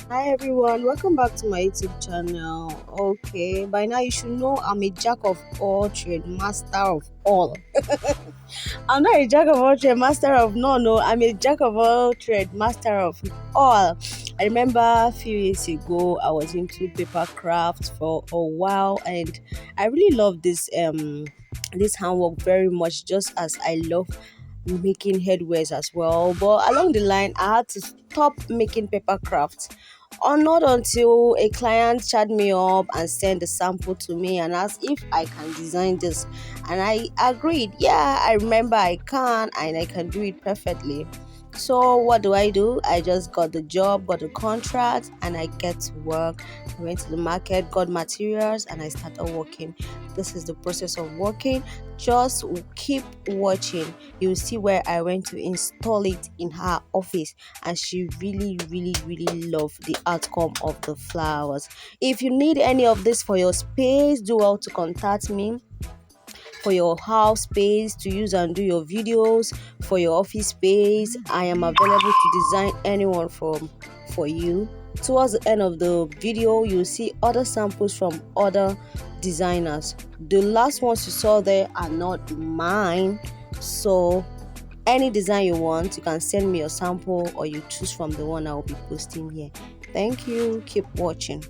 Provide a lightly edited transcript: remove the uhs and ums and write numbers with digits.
Hi everyone, welcome back to my YouTube channel. Okay, by now you should know I'm a jack of all trade, master of all. I'm not a jack of all trade, master of no. I'm a jack of all trade, master of all. I remember a few years ago I was into paper crafts for a while, and I really love this handwork very much, just as I love making headwears as well. But along the line, I had to stop making paper crafts. Or not until a client chat me up and send a sample to me and asked if I can design this. And I agreed, yeah, I remember I can and I can do it perfectly. So what do? I just got the job, got the contract, and I get to work. I went to the market, got materials, and I started working. This is the process of working. Just keep watching. You'll see where I went to install it in her office, and she really loved the outcome of the flowers. If you need any of this for your space, do well to contact me. For your house space to use and do your videos, for your office space, I am available to design anyone for you. Towards the end of the video, you'll see other samples from other designers. The last ones you saw there are not mine, so any design you want, you can send me your sample or you choose from the one I will be posting here. Thank you. Keep watching.